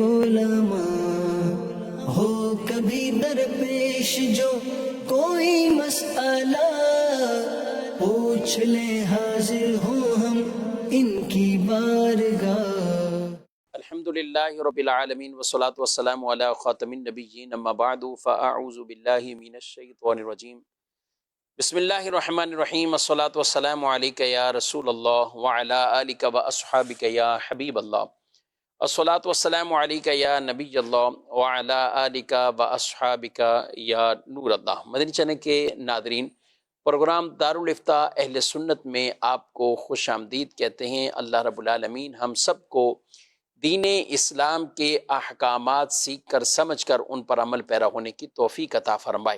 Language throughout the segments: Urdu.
علماء ہو کبھی درپیش جو کوئی مسئلہ پوچھ لیں حاضر ہوں ہم ان کی بارگاہ. الحمد للہ رب العالمین والصلاة والسلام علی خاتم النبیین اما بعد فاعوذ باللہ من الشیطان الرجیم بسم اللہ الرحمن الرحیم الصلاة والسلام علیک یا رسول اللہ وعلی آلک واصحابک یا حبیب اللہ الصلاة والسلام علیک یا نبی اللہ وعلی آلک واصحابک یا نور اللہ. مدنی چینل کے ناظرین، پروگرام دارالافتاء اہل سنت میں آپ کو خوش آمدید کہتے ہیں. اللہ رب العالمین ہم سب کو دین اسلام کے احکامات سیکھ کر سمجھ کر ان پر عمل پیرا ہونے کی توفیق عطا فرمائے.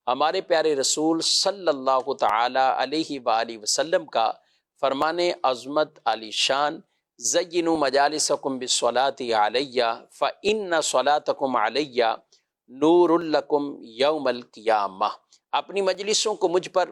ہمارے پیارے رسول صلی اللہ تعالی علیہ وآلہ وسلم کا فرمان عظمت علی شان، زینوا مجالسکم بالصلاۃ علیہ فإن صلاتکم علیہ نور لکم یوم القیامہ. اپنی مجلسوں کو مجھ پر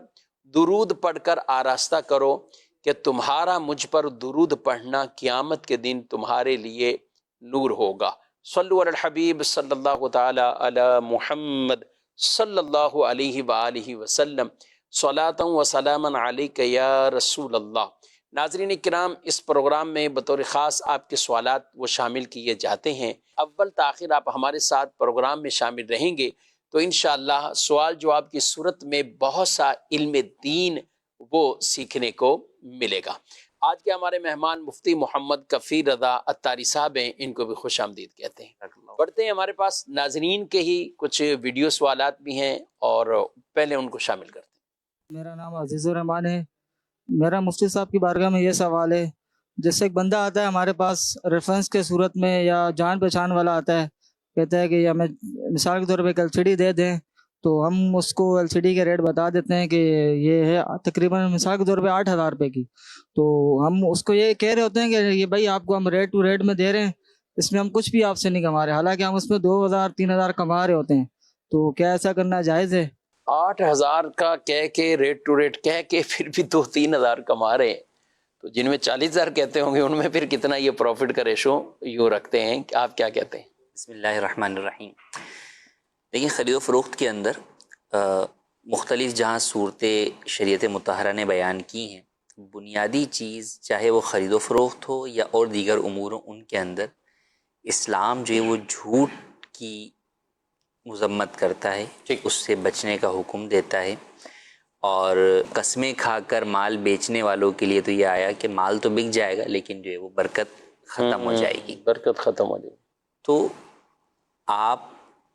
درود پڑھ کر آراستہ کرو کہ تمہارا مجھ پر درود پڑھنا قیامت کے دن تمہارے لیے نور ہوگا. صلو علی الحبیب صلی اللہ تعالی علی محمد صلی اللہ علیہ وآلہ وسلم صلاۃ و سلاما علیک یا رسول اللہ. ناظرین کرام، اس پروگرام میں بطور خاص آپ کے سوالات وہ شامل کیے جاتے ہیں. اول تاخیر آپ ہمارے ساتھ پروگرام میں شامل رہیں گے تو انشاءاللہ سوال جواب کی صورت میں بہت سا علم دین وہ سیکھنے کو ملے گا. آج کے ہمارے مہمان مفتی محمد کفیل رضا عطاری صاحب ہیں، ان کو بھی خوش آمدید کہتے ہیں. بڑھتے ہیں، ہمارے پاس ناظرین کے ہی کچھ ویڈیو سوالات بھی ہیں اور پہلے ان کو شامل کرتے ہیں. میرا نام عزیز الرحمان ہے. میرا مفتی صاحب کی بارگاہ میں یہ سوال ہے، جیسے ایک بندہ آتا ہے ہمارے پاس ریفرنس کے صورت میں یا جان پہچان والا آتا ہے، کہتا ہے کہ ہمیں مثال کے طور پہ ایک LCD دے دیں، تو ہم اس کو LCD کے ریٹ بتا دیتے ہیں کہ یہ ہے تقریباً مثال کے طور پہ 8,000 روپے کی. تو ہم اس کو یہ کہہ رہے ہوتے ہیں کہ یہ بھائی آپ کو ہم ریٹ ٹو ریٹ میں دے رہے ہیں، اس میں ہم کچھ بھی آپ سے نہیں کما رہے، حالانکہ ہم اس میں 2,000 3,000 کما رہے ہوتے ہیں. تو کیا ایسا کرنا جائز ہے؟ 8,000 کا کہہ کے ریٹ ٹو ریٹ کہہ کے پھر بھی 2-3 ہزار کما رہے ہیں، تو جن میں 40,000 کہتے ہوں گے ان میں پھر کتنا یہ پروفٹ کا ریشو یوں رکھتے ہیں. آپ کیا کہتے ہیں؟ بسم اللہ الرحمن الرحیم. دیکھیں، خرید و فروخت کے اندر مختلف جہاں صورتیں شریعت مطہرہ نے بیان کی ہیں، بنیادی چیز چاہے وہ خرید و فروخت ہو یا اور دیگر امور ہوں، ان کے اندر اسلام جو ہے وہ جھوٹ کی مذمت کرتا ہے، اس سے بچنے کا حکم دیتا ہے. اور قسمیں کھا کر مال بیچنے والوں کے لیے تو یہ آیا کہ مال تو بک جائے گا لیکن جو ہے وہ برکت ختم ہو جائے گی. برکت ختم ہو جائے گی. تو آپ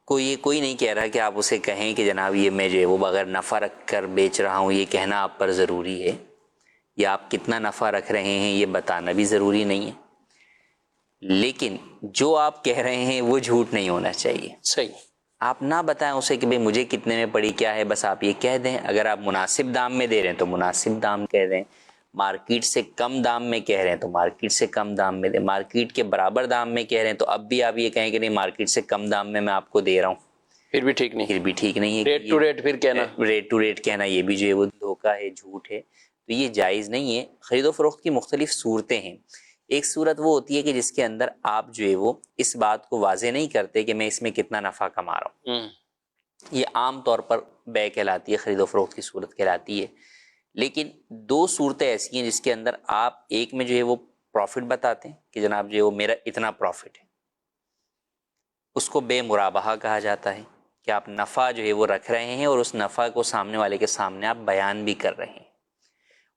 کو یہ کوئی نہیں کہہ رہا کہ آپ اسے کہیں کہ جناب یہ میں جو ہے وہ بغیر نفع رکھ کر بیچ رہا ہوں، یہ کہنا آپ پر ضروری ہے، یا آپ کتنا نفع رکھ رہے ہیں یہ بتانا بھی ضروری نہیں ہے. لیکن جو آپ کہہ رہے ہیں وہ جھوٹ نہیں ہونا چاہیے. صحیح. آپ نہ بتائیں اسے کہ بھئی مجھے کتنے میں پڑی کیا ہے، بس آپ یہ کہہ دیں. اگر آپ مناسب دام میں دے رہے ہیں تو مناسب دام کہہ دیں، مارکیٹ سے کم دام میں کہہ رہے ہیں تو مارکیٹ سے کم دام میں دیں، مارکیٹ کے برابر دام میں کہہ رہے ہیں تو اب بھی آپ یہ کہیں کہ نہیں مارکیٹ سے کم دام میں آپ کو دے رہا ہوں، پھر بھی ٹھیک نہیں. پھر بھی ٹھیک نہیں ہے. ریٹ ٹو ریٹ پھر کہنا، ریٹ ٹو ریٹ کہنا یہ بھی جو ہے وہ دھوکہ ہے، جھوٹ ہے، تو یہ جائز نہیں ہے. خرید و فروخت کی مختلف صورتیں ہیں. ایک صورت وہ ہوتی ہے کہ جس کے اندر آپ جو ہے وہ اس بات کو واضح نہیں کرتے کہ میں اس میں کتنا نفع کما رہا ہوں. یہ عام طور پر بے کہلاتی ہے، خرید و فروخت کی صورت کہلاتی ہے. لیکن دو صورتیں ایسی ہیں جس کے اندر آپ ایک میں جو ہے وہ پروفٹ بتاتے ہیں کہ جناب جو ہے وہ میرا اتنا پروفٹ ہے، اس کو بے مرابحہ کہا جاتا ہے کہ آپ نفع جو ہے وہ رکھ رہے ہیں اور اس نفع کو سامنے والے کے سامنے آپ بیان بھی کر رہے ہیں.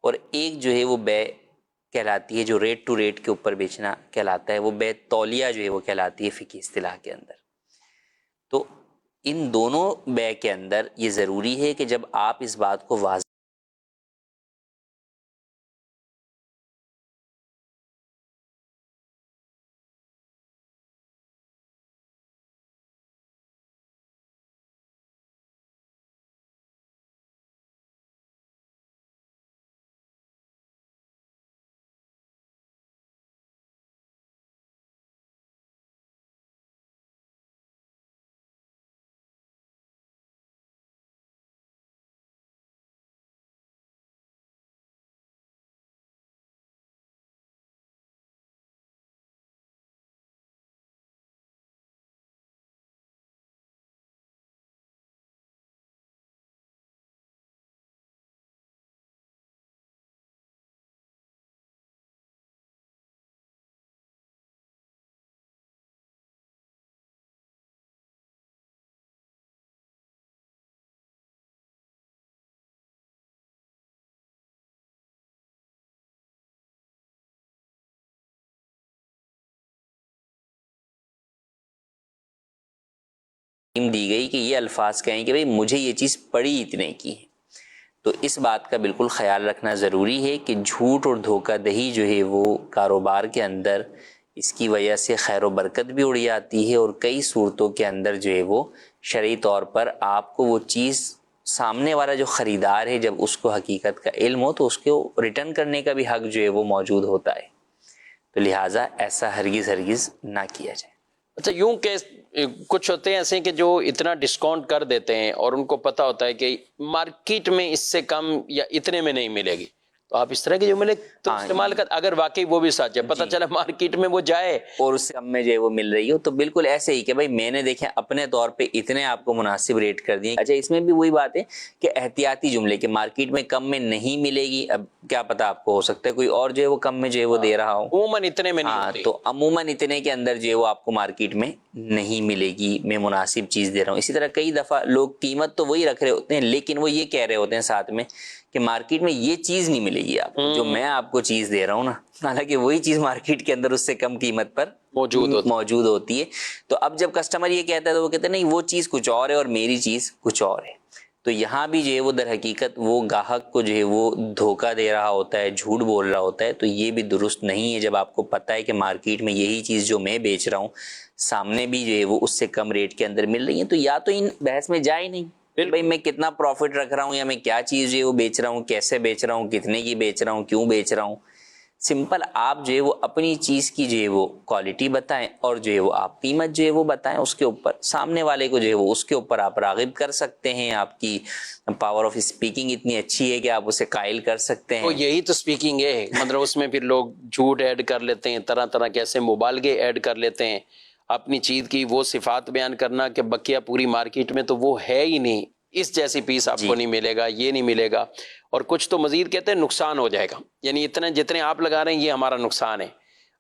اور ایک جو ہے وہ بے کہلاتی ہے جو ریٹ ٹو ریٹ کے اوپر بیچنا کہلاتا ہے، وہ بے تولیہ جو ہے وہ کہلاتی ہے فقہی اصطلاح کے اندر. تو ان دونوں بے کے اندر یہ ضروری ہے کہ جب آپ اس بات کو واضح دی گئی کہ یہ الفاظ کہیں کہ بھئی مجھے یہ چیز پڑی اتنے کی ہے. تو اس بات کا بالکل خیال رکھنا ضروری ہے کہ جھوٹ اور دھوکہ دہی جو ہے وہ کاروبار کے اندر اس کی وجہ سے خیر و برکت بھی اڑ جاتی ہے، اور کئی صورتوں کے اندر جو ہے وہ شرعی طور پر آپ کو وہ چیز سامنے والا جو خریدار ہے جب اس کو حقیقت کا علم ہو تو اس کو ریٹرن کرنے کا بھی حق جو ہے وہ موجود ہوتا ہے. تو لہٰذا ایسا ہرگز نہ کیا جائے. اچھا، یوں کہ کچھ ہوتے ہیں ایسے کہ جو اتنا ڈسکاؤنٹ کر دیتے ہیں اور ان کو پتہ ہوتا ہے کہ مارکیٹ میں اس سے کم یا اتنے میں نہیں ملے گی، تو آپ اس طرح کے جملے تو استعمال کر، اگر واقعی وہ بھی سچ ہے، پتہ چلا مارکیٹ میں وہ جائے اور اس سے کم میں جو ہے وہ مل رہی ہو، تو بالکل ایسے ہی کہ بھائی میں نے دیکھیں اپنے طور پہ اتنے آپ کو مناسب ریٹ کر دیے. اچھا، اس میں بھی وہی بات ہے کہ احتیاطی جملے کہ مارکیٹ میں کم میں نہیں ملے گی، اب کیا پتا آپ کو ہو سکتا ہے کوئی اور جو ہے وہ کم میں جو ہے وہ دے رہا ہو، عموماً اتنے میں نہیں ہوتی. تو عموماً اتنے کے اندر جو ہے وہ آپ کو مارکیٹ میں نہیں ملے گی، میں مناسب چیز دے رہا ہوں. اسی طرح کئی دفعہ لوگ قیمت تو وہی رکھ رہے ہوتے ہیں لیکن وہ یہ کہہ رہے ہوتے ہیں ساتھ میں کہ مارکیٹ میں یہ چیز نہیں ملے گی آپ کو جو میں آپ کو چیز دے رہا ہوں نا، حالانکہ وہی چیز مارکیٹ کے اندر اس سے کم قیمت پر موجود ہوتی ہے. تو اب جب کسٹمر یہ کہتا ہے تو وہ کہتے ہیں نہیں وہ چیز کچھ اور ہے اور میری چیز کچھ اور ہے. تو یہاں بھی جو ہے وہ در حقیقت وہ گاہک کو جو ہے وہ دھوکہ دے رہا ہوتا ہے، جھوٹ بول رہا ہوتا ہے. تو یہ بھی درست نہیں ہے جب آپ کو پتہ ہے کہ مارکیٹ میں یہی چیز جو میں بیچ رہا ہوں سامنے بھی جو ہے وہ اس سے کم ریٹ کے اندر مل رہی ہے. تو یا تو ان بحث میں جائے نہیں بھائی میں کتنا پروفٹ رکھ رہا ہوں یا میں کیا چیز جو ہے وہ بیچ رہا ہوں، کیسے بیچ رہا ہوں، کتنے کی بیچ رہا ہوں، کیوں بیچ رہا ہوں. سمپل آپ جو ہے وہ اپنی چیز کی جو ہے وہ کوالٹی بتائیں اور جو ہے وہ آپ قیمت جو ہے وہ بتائیں. اس کے اوپر سامنے والے کو جو ہے وہ اس کے اوپر آپ راغب کر سکتے ہیں. آپ کی پاور آف اسپیکنگ اتنی اچھی ہے کہ آپ اسے قائل کر سکتے ہیں. تو یہی تو اسپیکنگ ہے، مطلب اس میں پھر لوگ جھوٹ ایڈ کر لیتے ہیں، طرح طرح کے ایسے مبالغے ایڈ کر لیتے ہیں، اپنی چیز کی وہ صفات بیان کرنا کہ بقیہ پوری مارکیٹ میں تو وہ ہے ہی نہیں، اس جیسی پیس آپ کو نہیں ملے گا، یہ نہیں ملے گا. اور کچھ تو مزید کہتے ہیں نقصان ہو جائے گا، یعنی اتنے جتنے آپ لگا رہے ہیں یہ ہمارا نقصان ہے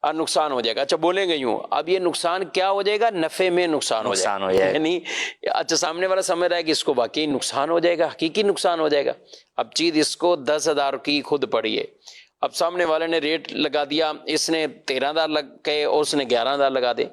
اور نقصان ہو جائے گا. اچھا بولیں گے یوں، اب یہ نقصان کیا ہو جائے گا؟ نفع میں نقصان ہو جائے گا. یعنی اچھا سامنے والا سمجھ رہا ہے کہ اس کو واقعی نقصان ہو جائے گا، حقیقی نقصان ہو جائے گا. اب چیز اس کو 10,000 کی خود پڑی ہے، اب سامنے والے نے ریٹ لگا دیا، اس نے 13,000 لگ کے اور اس نے 11,000 لگا دے،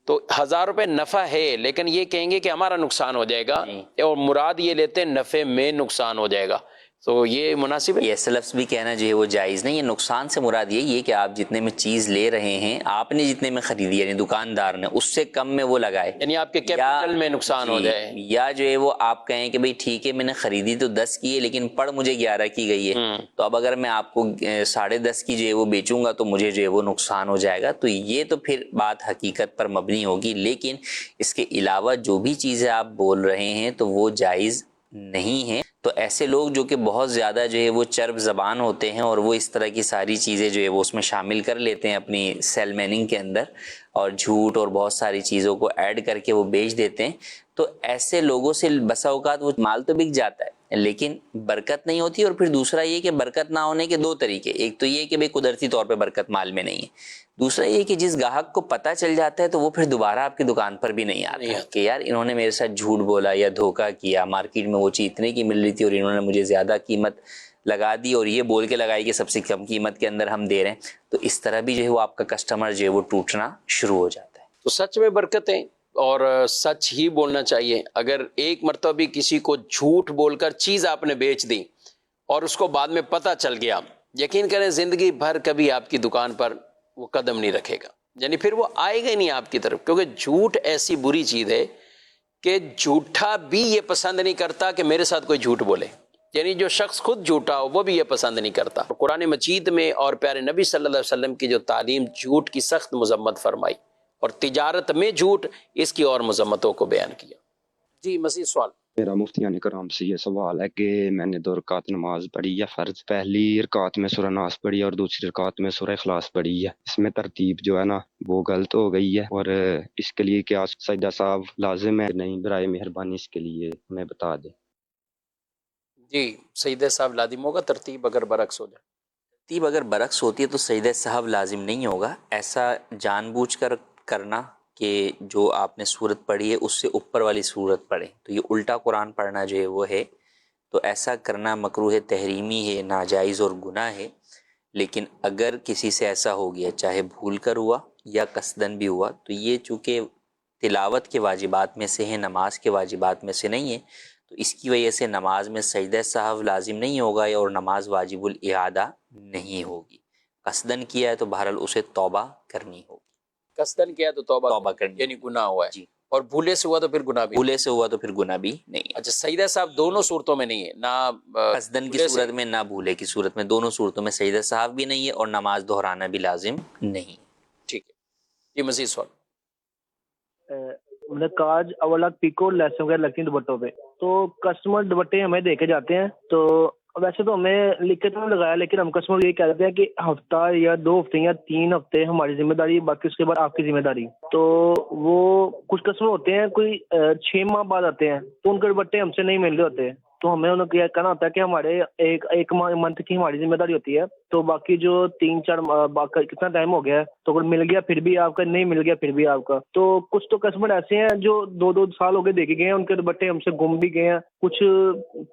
تو 1,000 روپے نفع ہے لیکن یہ کہیں گے کہ ہمارا نقصان ہو جائے گا، اور مراد یہ لیتے ہیں نفع میں نقصان ہو جائے گا. تو یہ مناسب ہے؟ ایسا لفظ بھی کہنا جو ہے وہ جائز نہیں ہے. نقصان سے مراد یہی ہے کہ آپ جتنے میں چیز لے رہے ہیں، آپ نے جتنے میں خریدی یعنی دکاندار نے اس سے کم میں وہ لگائے، یعنی آپ کے کیپٹل میں نقصان ہو جائے. یا جو ہے وہ آپ کہیں کہ بھئی ٹھیک ہے میں نے خریدی تو 10 کی ہے لیکن پڑ مجھے 11 کی گئی ہے، تو اب اگر میں آپ کو 10.5 کی جو ہے وہ بیچوں گا تو مجھے جو ہے وہ نقصان ہو جائے گا. تو یہ تو پھر بات حقیقت پر مبنی ہوگی، لیکن اس کے علاوہ جو بھی چیزیں آپ بول رہے ہیں تو وہ جائز نہیں ہے. تو ایسے لوگ جو کہ بہت زیادہ جو ہے وہ چرب زبان ہوتے ہیں اور وہ اس طرح کی ساری چیزیں جو ہے وہ اس میں شامل کر لیتے ہیں اپنی سیل میننگ کے اندر، اور جھوٹ اور بہت ساری چیزوں کو ایڈ کر کے وہ بیچ دیتے ہیں. تو ایسے لوگوں سے بسا اوقات وہ مال تو بک جاتا ہے لیکن برکت نہیں ہوتی. اور پھر دوسرا یہ کہ برکت نہ ہونے کے دو طریقے، ایک تو یہ کہ بھئی قدرتی طور پہ برکت مال میں نہیں ہے، دوسرا یہ کہ جس گاہک کو پتہ چل جاتا ہے تو وہ پھر دوبارہ آپ کی دکان پر بھی نہیں آتا کہ یار انہوں نے میرے ساتھ جھوٹ بولا یا دھوکہ کیا، مارکیٹ میں وہ چیز اتنے کی مل رہی تھی اور انہوں نے مجھے زیادہ قیمت لگا دی اور یہ بول کے لگائی کہ سب سے کم قیمت کے اندر ہم دے رہے ہیں. تو اس طرح بھی جو ہے وہ آپ کا کسٹمر جو ہے وہ ٹوٹنا شروع ہو جاتا ہے. تو سچ میں برکت ہے اور سچ ہی بولنا چاہیے. اگر ایک مرتبہ بھی کسی کو جھوٹ بول کر چیز آپ نے بیچ دی اور اس کو بعد میں پتہ چل گیا، یقین کریں زندگی بھر کبھی آپ کی دکان پر وہ قدم نہیں رکھے گا، یعنی پھر وہ آئے گا ہی نہیں آپ کی طرف. کیونکہ جھوٹ ایسی بری چیز ہے کہ جھوٹا بھی یہ پسند نہیں کرتا کہ میرے ساتھ کوئی جھوٹ بولے، یعنی جو شخص خود جھوٹا ہو وہ بھی یہ پسند نہیں کرتا. قرآن مجید میں اور پیارے نبی صلی اللہ علیہ وسلم کی جو تعلیم جھوٹ کی سخت مذمت فرمائی اور تجارت میں جھوٹ اس کی اور مذمتوں کو بیان کیا. جی مزید سوال. میرا مفتیان کرام سے یہ سوال ہے کہ میں نے 2 رکعت نماز پڑھی ہے فرض، پہلی رکعت میں سورہ ناس پڑھی اور دوسری رکعت میں سورہ اخلاص پڑھی ہے. اس میں ترتیب جو ہے نا وہ غلط ہو گئی ہے، اور اس کے لیے کیا سجدہ صاحب لازم ہے نہیں؟ برائے مہربانی اس کے لیے ہمیں بتا دیں. جی سجدہ صاحب لازم ہوگا، ترتیب اگر برعکس ہو جائے. ترتیب اگر برعکس ہوتی ہے تو سجدہ صاحب لازم نہیں ہوگا. ایسا جان بوجھ کر کرنا کہ جو آپ نے صورت پڑھی ہے اس سے اوپر والی صورت پڑھیں، تو یہ الٹا قرآن پڑھنا جو ہے وہ ہے. تو ایسا کرنا مکروہ تحریمی ہے، ناجائز اور گناہ ہے. لیکن اگر کسی سے ایسا ہو گیا، چاہے بھول کر ہوا یا قصدن بھی ہوا، تو یہ چونکہ تلاوت کے واجبات میں سے ہے، نماز کے واجبات میں سے نہیں ہے، تو اس کی وجہ سے نماز میں سجدہ سہو لازم نہیں ہوگا اور نماز واجب الاعادہ نہیں ہوگی۔ قصدن کیا ہے تو بہرحال اسے توبہ کرنی ہوگی، قصدن کیا تو توبہ کرنی یعنی گناہ ہوا ہے، جی، اور بھولے سے ہوا تو پھر گناہ بھی نہیں۔ بھولے سے ہوا تو پھر گناہ بھی نہیں ہے۔ اچھا سجدہ صاحب دونوں صورتوں میں نہیں ہے، نہ قصدن کی بھولے سے- صورت میں نہ بھولے کی صورت میں، دونوں صورتوں میں سجدہ سہو بھی نہیں ہے اور نماز دہرانا بھی لازم نہیں۔ ٹھیک ہے جی، مزید سوال۔ مطلب کاج اولا پیکو لیسن وغیرہ لگتی ہیں دوپٹوں پہ، تو کسٹمر دوپٹے ہمیں دے کے جاتے ہیں، تو ویسے تو ہمیں لکھ کے تو نہیں لگایا، لیکن ہم کسٹمر یہ کہتے ہیں کہ ہفتہ یا 2 ہفتے یا 3 ہفتے ہماری ذمہ داری، باقی اس کے بعد آپ کی ذمہ داری۔ تو وہ کچھ کسٹمر ہوتے ہیں کوئی 6 ماہ بعد آتے ہیں، تو ان کے دوپٹے ہم سے نہیں مل رہے ہوتے، تو ہمیں انہوں نے کہنا ہوتا ہے کہ ہمارے ایک منتھ کی ہماری ذمہ داری ہوتی ہے، تو باقی جو 3-4 کتنا ٹائم ہو گیا ہے، تو اگر مل گیا پھر بھی آپ کا، نہیں مل گیا پھر بھی آپ کا۔ تو کچھ تو کسٹمر ایسے ہیں جو 2 سال ہو گئے دے کے گئے ہیں، ان کے دوپٹے ہم سے گم بھی گئے ہیں، کچھ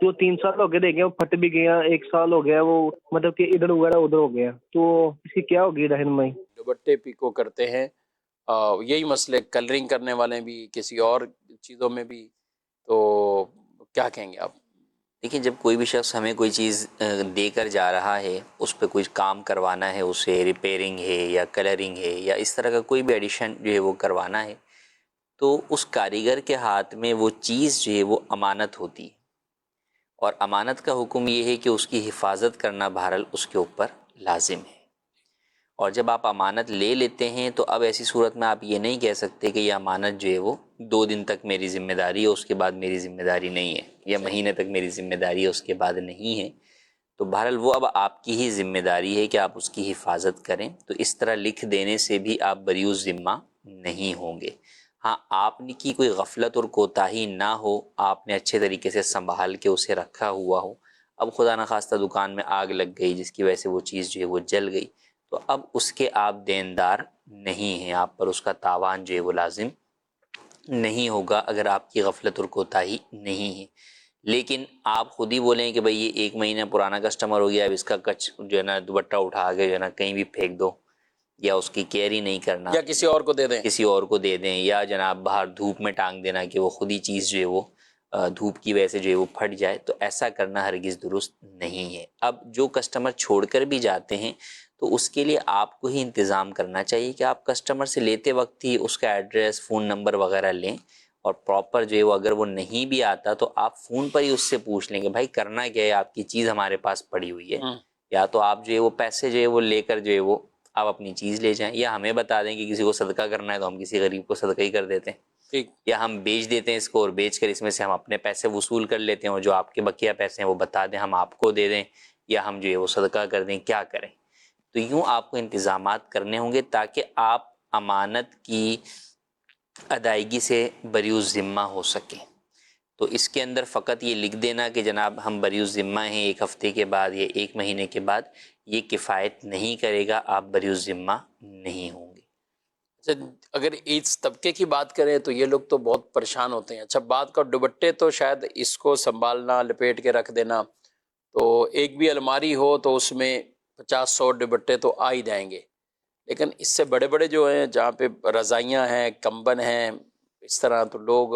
جو 3 سال ہو گئے دے گئے وہ پھٹ بھی گئے ہیں، 1 سال ہو گیا وہ مطلب کہ ادھر وغیرہ ادھر ہو گیا، تو اس کی کیا ہوگی رہنمائی؟ دوپٹے پیکو کرتے ہیں، یہی مسئلے کلرنگ کرنے والے بھی، کسی اور چیزوں میں بھی، تو کیا کہیں گے آپ؟ دیکھیں جب کوئی بھی شخص ہمیں کوئی چیز دے کر جا رہا ہے، اس پہ کوئی کام کروانا ہے، اسے ریپیئرنگ ہے یا کلرنگ ہے یا اس طرح کا کوئی بھی ایڈیشن جو ہے وہ کروانا ہے، تو اس کاریگر کے ہاتھ میں وہ چیز جو ہے وہ امانت ہوتی ہے، اور امانت کا حکم یہ ہے کہ اس کی حفاظت کرنا بہرحال اس کے اوپر لازم ہے۔ اور جب آپ امانت لے لیتے ہیں تو اب ایسی صورت میں آپ یہ نہیں کہہ سکتے کہ یہ امانت جو ہے وہ 2 دن تک میری ذمہ داری ہے، اس کے بعد میری ذمہ داری نہیں ہے، یا مہینے تک میری ذمہ داری ہے، اس کے بعد نہیں ہے۔ تو بہرحال وہ اب آپ کی ہی ذمہ داری ہے کہ آپ اس کی حفاظت کریں، تو اس طرح لکھ دینے سے بھی آپ بریء الذمہ نہیں ہوں گے۔ ہاں آپ کی کوئی غفلت اور کوتاہی نہ ہو، آپ نے اچھے طریقے سے سنبھال کے اسے رکھا ہوا ہو، اب خدا نخواستہ دکان میں آگ لگ گئی جس کی وجہ سے وہ چیز جو ہے وہ جل گئی، تو اب اس کے آپ دیندار نہیں ہیں، آپ پر اس کا تاوان جو ہے وہ لازم نہیں ہوگا اگر آپ کی غفلت اور کوتاہی نہیں ہے۔ لیکن آپ خود ہی بولیں کہ بھئی یہ 1 مہینہ پرانا کسٹمر ہو گیا، اب اس کا کچ جو ہے نا دوپٹہ اٹھا کے جو ہے نا کہیں بھی پھینک دو، یا اس کی کیئر ہی نہیں کرنا، یا کسی اور کو دے دیں، کسی اور کو دے دیں، یا جناب باہر دھوپ میں ٹانگ دینا کہ وہ خود ہی چیز جو ہے وہ دھوپ کی وجہ سے جو ہے وہ پھٹ جائے، تو ایسا کرنا ہرگز درست نہیں ہے۔ اب جو کسٹمر چھوڑ کر بھی جاتے ہیں تو اس کے لیے آپ کو ہی انتظام کرنا چاہیے کہ آپ کسٹمر سے لیتے وقت ہی اس کا ایڈریس، فون نمبر وغیرہ لیں، اور پراپر جو ہے وہ اگر وہ نہیں بھی آتا تو آپ فون پر ہی اس سے پوچھ لیں کہ بھائی کرنا کیا ہے، آپ کی چیز ہمارے پاس پڑی ہوئی ہے، یا تو آپ جو ہے وہ پیسے جو ہے وہ لے کر جو ہے وہ آپ اپنی چیز لے جائیں، یا ہمیں بتا دیں کہ کسی کو صدقہ کرنا ہے تو ہم کسی غریب کو صدقہ ہی کر دیتے ہیں، ٹھیک، یا ہم بیچ دیتے ہیں اس کو، اور بیچ کر اس میں سے ہم اپنے پیسے وصول کر لیتے ہیں، اور جو آپ کے بقیہ پیسے ہیں وہ بتا دیں ہم آپ کو دے دیں، یا ہم جو ہے وہ صدقہ کر دیں، کیا کریں۔ تو یوں آپ کو انتظامات کرنے ہوں گے تاکہ آپ امانت کی ادائیگی سے بریء الذمہ ہو سکیں۔ تو اس کے اندر فقط یہ لکھ دینا کہ جناب ہم بریء الذمہ ہیں 1 ہفتے کے بعد یا 1 مہینے کے بعد، یہ کفایت نہیں کرے گا، آپ بریء الذمہ نہیں ہوں گے۔ اچھا اگر اس طبقے کی بات کریں تو یہ لوگ تو بہت پریشان ہوتے ہیں۔ اچھا بات کا دوپٹے تو شاید اس کو سنبھالنا، لپیٹ کے رکھ دینا، تو ایک بھی الماری ہو تو اس میں 50-100 دوپٹے تو آ ہی جائیں گے، لیکن اس سے بڑے بڑے جو ہیں جہاں پہ رضائیاں ہیں، کمبن ہیں، اس طرح، تو لوگ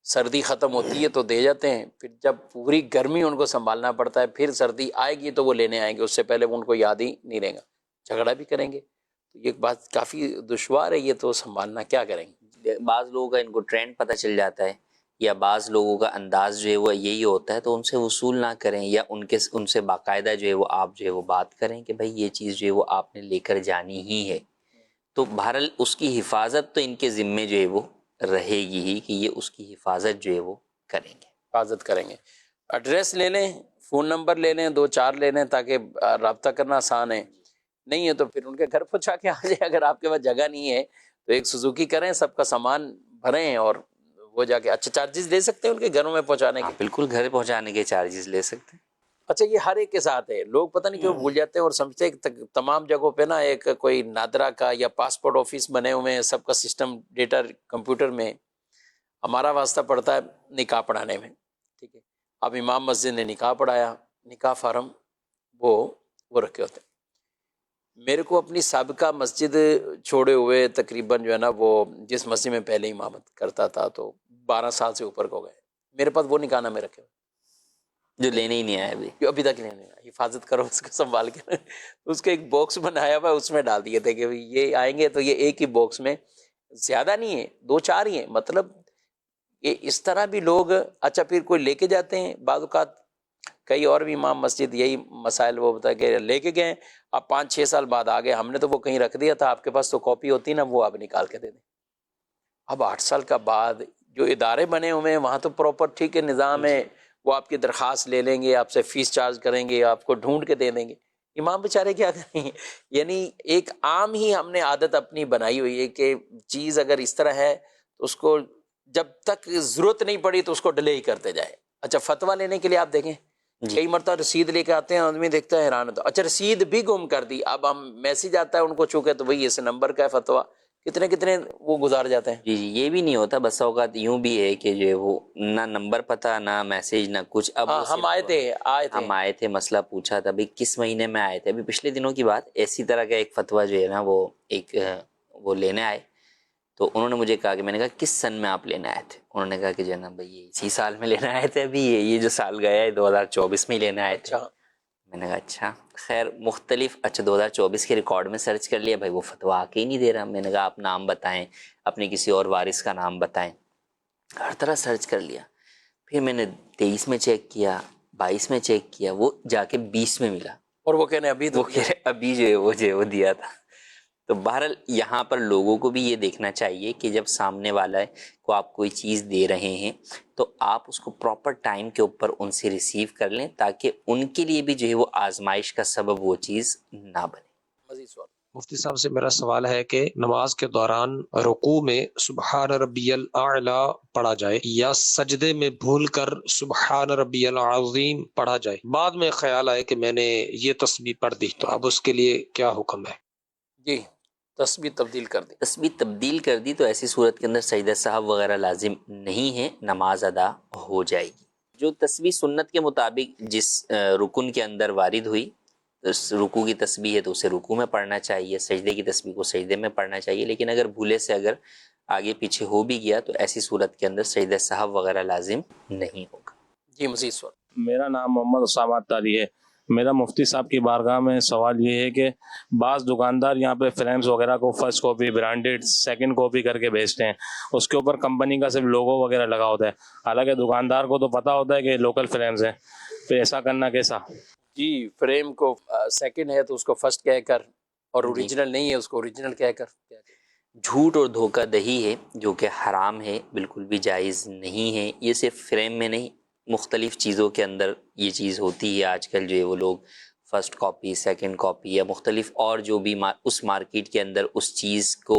سردی ختم ہوتی ہے تو دے جاتے ہیں، پھر جب پوری گرمی ان کو سنبھالنا پڑتا ہے، پھر سردی آئے گی تو وہ لینے آئیں گے، اس سے پہلے ان کو یاد ہی نہیں رہے گا، جھگڑا بھی کریں گے، تو یہ بات کافی دشوار ہے، یہ تو سنبھالنا کیا کریں گے؟ بعض لوگوں کا ان کو ٹرینڈ پتہ چل جاتا ہے، یا بعض لوگوں کا انداز جو ہے وہ یہی ہوتا ہے، تو ان سے وصول نہ کریں، یا ان سے باقاعدہ جو ہے وہ آپ جو ہے وہ بات کریں کہ بھائی یہ چیز جو ہے وہ آپ نے لے کر جانی ہی ہے، تو بہرحال اس کی حفاظت تو ان کے ذمے جو ہے وہ رہے گی ہی کہ یہ اس کی حفاظت جو ہے وہ کریں گے۔ حفاظت کریں گے۔ ایڈریس لے لیں، فون نمبر لے لیں، 2-4 لے لیں تاکہ رابطہ کرنا آسان ہے، نہیں ہے تو پھر ان کے گھر پہنچا کے آ جائیں، اگر آپ کے پاس جگہ نہیں ہے تو ایک سوزوکی کریں، سب کا سامان بھریں، اور وہ جا کے اچھا چارجز لے سکتے ہیں ان کے گھروں میں پہنچانے کے؟ بالکل گھر پہنچانے کے چارجز لے سکتے ہیں۔ اچھا یہ ہر ایک کے ساتھ ہے، لوگ پتہ نہیں کیوں بھول جاتے ہیں اور سمجھتے ہیں کہ تمام جگہوں پہ نا ایک کوئی نادرا کا یا پاسپورٹ آفس بنے ہوئے ہیں، سب کا سسٹم ڈیٹا کمپیوٹر میں، ہمارا واسطہ پڑتا ہے نکاح پڑھانے میں، ٹھیک ہے، اب امام مسجد نے نکاح پڑھایا، نکاح فارم وہ رکھے ہوتے ہیں، میرے کو اپنی سابقہ مسجد چھوڑے ہوئے تقریباً جو ہے نا وہ جس مسجد میں پہلے امامت کرتا تھا تو 12 سال سے اوپر کو گئے. میرے پاس وہ نکاح نامے رکھے ہوئے جو لینے ہی نہیں آیا ابھی. جو ابھی تک لینے آیا. حفاظت کرو اس کو سنبھال کے. اس کے ایک باکس بنایا ہوا ہے, اس میں ڈال دیے تھے کہ یہ آئیں گے تو یہ ایک ہی باکس میں, زیادہ نہیں ہے, 2-4 ہی ہیں. مطلب یہ اس طرح بھی لوگ اچھا پھر کوئی لے کے جاتے ہیں. بعض اوقات کئی اور بھی امام مسجد یہی مسائل وہ بتا کہ لے کے گئے, اب 5-6 سال بعد آ گئے, ہم نے تو وہ کہیں رکھ دیا تھا, آپ کے پاس تو کاپی ہوتی نا, وہ آپ نکال کے دے دیں. اب 8 سال کا بعد جو ادارے بنے ہوئے ہیں وہاں تو پراپر ٹھیک ہے نظام ہے, وہ آپ کی درخواست لے لیں گے, آپ سے فیس چارج کریں گے, آپ کو ڈھونڈ کے دے دیں گے. امام بیچارے کیا کریں گے؟ یعنی ایک عام ہی ہم نے عادت اپنی بنائی ہوئی ہے کہ چیز اگر اس طرح ہے تو اس کو جب تک ضرورت نہیں پڑی تو اس کو ڈیلے ہی کرتے جائے. اچھا فتویٰ لینے کے لیے آپ دیکھیں کئی مرتبہ رسید لے کے آتے ہیں, آدمی دیکھتا ہے حیران ہوتا ہے, اچھا رسید بھی گم کر دی. اب ہم میسج آتا ہے ان کو چونکہ تو وہی اس نمبر کا ہے فتویٰ, کتنے وہ گزار جاتے ہیں. جی یہ بھی نہیں ہوتا. بس اوقات یوں بھی ہے کہ جو وہ نہ نمبر پتہ نہ میسج نہ کچھ. اب ہاں ہم ہم آئے تھے, مسئلہ پوچھا تھا بھائی کس مہینے میں آئے تھے, ابھی پچھلے دنوں کی بات. ایسی طرح کا ایک فتویٰ جو ہے نا وہ لینے آئے, تو انہوں نے مجھے کہا کہ میں نے کہا کس سن میں آپ لینے آئے تھے؟ انہوں نے کہا کہ جو نا بھائی یہ اسی سال میں لینے آئے تھے, ابھی یہ جو سال گیا ہے 2024 میں ہی لینے آئے تھے. میں نے کہا اچھا خیر مختلف. اچھا 2024 کے ریکارڈ میں سرچ کر لیا, بھائی وہ فتویٰ آ کے ہی نہیں دے رہا. میں نے کہا آپ نام بتائیں, اپنے کسی اور وارث کا نام بتائیں. ہر طرح سرچ کر لیا. پھر میں نے 23 میں چیک کیا, 22 میں چیک کیا, وہ جا کے 20 میں ملا. اور وہ کہنے ابھی تو ابھی جو ہے وہ دیا تھا. تو بہرحال یہاں پر لوگوں کو بھی یہ دیکھنا چاہیے کہ جب سامنے والا کو آپ کوئی چیز دے رہے ہیں تو آپ اس کو پراپر ٹائم کے اوپر ان سے ریسیو کر لیں, تاکہ ان کے لیے بھی جو ہے وہ آزمائش کا سبب وہ چیز نہ بنے. مزید سوال. مفتی صاحب سے میرا سوال ہے کہ نماز کے دوران رکوع میں سبحان ربی الاعلی پڑھا جائے یا سجدے میں بھول کر سبحان ربی العظیم پڑھا جائے. بعد میں خیال آئے کہ میں نے یہ تسبیح پڑھ دی, تو اب اس کے لیے کیا حکم ہے؟ جی تسبیح تبدیل کر دی. تسبیح تبدیل کر دی تو ایسی صورت کے اندر سجدہ سہو وغیرہ لازم نہیں ہے, نماز ادا ہو جائے گی. جو تسبیح سنت کے مطابق جس رکن کے اندر وارد ہوئی, رکوع کی تسبیح ہے تو اسے رکوع میں پڑھنا چاہیے, سجدے کی تسبیح کو سجدے میں پڑھنا چاہیے. لیکن اگر بھولے سے اگر آگے پیچھے ہو بھی گیا تو ایسی صورت کے اندر سجدہ سہو وغیرہ لازم نہیں ہوگا. جی مزید سوال. میرا نام محمد اسامہ تاری ہے. میرا مفتی صاحب کی بارگاہ میں سوال یہ ہے کہ بعض دکاندار یہاں پہ فریمز وغیرہ کو first copy branded second copy کر کے بیچتے ہیں, اس کے اوپر کمپنی کا صرف لوگو وغیرہ لگا ہوتا ہے, حالانکہ دکاندار کو تو پتہ ہوتا ہے کہ لوکل فریمز ہیں, پھر ایسا کرنا کیسا؟ جی فریم کو سیکنڈ ہے تو اس کو فرسٹ کہہ کر, اور اوریجنل نہیں ہے اس کو اوریجنل کہہ کر. جھوٹ اور دھوکہ دہی ہے جو کہ حرام ہے, بالکل بھی جائز نہیں ہے. یہ صرف فریم میں نہیں, مختلف چیزوں کے اندر یہ چیز ہوتی ہے. آج کل جو ہے وہ لوگ فرسٹ کاپی سیکنڈ کاپی یا مختلف اور جو بھی اس مارکیٹ کے اندر اس چیز کو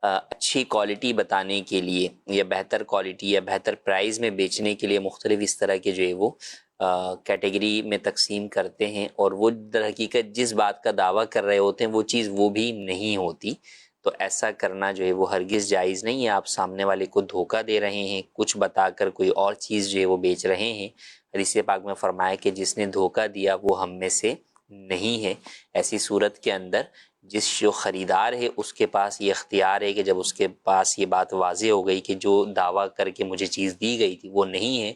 اچھی کوالٹی بتانے کے لیے یا بہتر کوالٹی یا بہتر پرائز میں بیچنے کے لیے مختلف اس طرح کے جو ہے وہ کیٹیگری میں تقسیم کرتے ہیں, اور وہ در حقیقت جس بات کا دعویٰ کر رہے ہوتے ہیں وہ چیز وہ بھی نہیں ہوتی. تو ایسا کرنا جو ہے وہ ہرگز جائز نہیں ہے. آپ سامنے والے کو دھوکہ دے رہے ہیں, کچھ بتا کر کوئی اور چیز جو ہے وہ بیچ رہے ہیں. حدیث پاک میں فرمایا کہ جس نے دھوکہ دیا وہ ہم میں سے نہیں ہے. ایسی صورت کے اندر جس جو خریدار ہے اس کے پاس یہ اختیار ہے کہ جب اس کے پاس یہ بات واضح ہو گئی کہ جو دعویٰ کر کے مجھے چیز دی گئی تھی وہ نہیں ہے,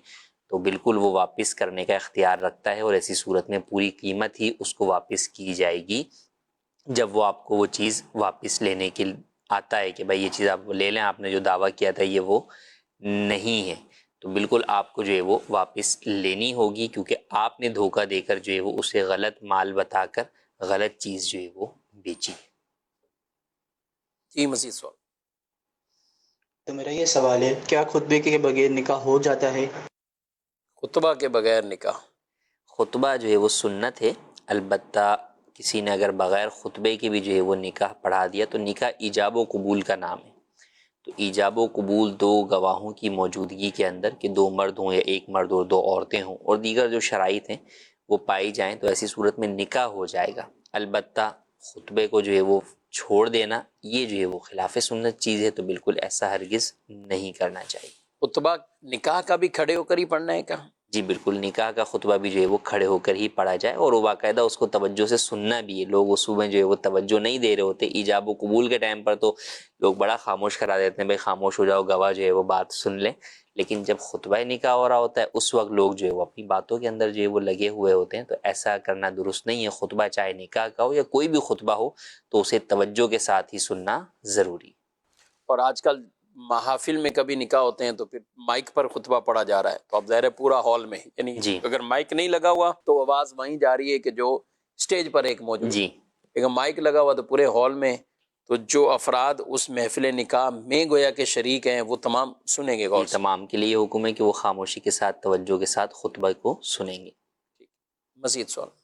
تو بالکل وہ واپس کرنے کا اختیار رکھتا ہے, اور ایسی صورت میں پوری قیمت ہی اس کو واپس کی جائے گی جب وہ آپ کو وہ چیز واپس لینے کے آتا ہے کہ بھائی یہ چیز آپ لے لیں, آپ نے جو دعویٰ کیا تھا یہ وہ نہیں ہے. تو بالکل آپ کو جو ہے وہ واپس لینی ہوگی, کیونکہ آپ نے دھوکہ دے کر جو ہے وہ اسے غلط مال بتا کر غلط چیز جو ہے وہ بیچی. جی مزید سوال. تو میرا یہ سوال ہے, کیا خطبے کے بغیر نکاح ہو جاتا ہے؟ خطبہ کے بغیر نکاح, خطبہ جو ہے وہ سنت ہے. البتہ کسی نے اگر بغیر خطبے کے بھی جو ہے وہ نکاح پڑھا دیا تو نکاح ایجاب و قبول کا نام ہے. تو ایجاب و قبول 2 گواہوں کی موجودگی کے اندر کہ 2 مرد ہوں یا 1 مرد اور 2 عورتیں ہوں اور دیگر جو شرائط ہیں وہ پائی جائیں تو ایسی صورت میں نکاح ہو جائے گا. البتہ خطبے کو جو ہے وہ چھوڑ دینا یہ جو ہے وہ خلاف سنت چیز ہے, تو بالکل ایسا ہرگز نہیں کرنا چاہیے. خطبہ نکاح کا بھی کھڑے ہو کر ہی پڑھنا ہے کیا؟ جی بالکل، نکاح کا خطبہ بھی جو ہے وہ کھڑے ہو کر ہی پڑھا جائے، اور وہ باقاعدہ اس کو توجہ سے سننا بھی ہے. لوگ اس میں جو ہے وہ توجہ نہیں دے رہے ہوتے. ایجاب و قبول کے ٹائم پر تو لوگ بڑا خاموش کرا دیتے ہیں، بھائی خاموش ہو جاؤ، گواہ جو ہے وہ بات سن لیں. لیکن جب خطبہ نکاح ہو رہا ہوتا ہے اس وقت لوگ جو ہے وہ اپنی باتوں کے اندر جو ہے وہ لگے ہوئے ہوتے ہیں. تو ایسا کرنا درست نہیں ہے. خطبہ چاہے نکاح کا ہو یا کوئی بھی خطبہ ہو تو اسے توجہ کے ساتھ ہی سننا ضروری. اور آج کل محافل میں کبھی نکاح ہوتے ہیں تو پھر مائک پر خطبہ پڑھا جا رہا ہے، تو اب ظاہر ہے پورا ہال میں، یعنی جی اگر مائک نہیں لگا ہوا تو آواز وہیں جا رہی ہے کہ جو اسٹیج پر ایک موجود ہے. جی اگر مائک لگا ہوا تو پورے ہال میں، تو جو افراد اس محفل نکاح میں گویا کہ شریک ہیں وہ تمام سنیں گے غور سے. تمام کے لیے حکم ہے کہ وہ خاموشی کے ساتھ توجہ کے ساتھ خطبہ کو سنیں گے. مزید سوال.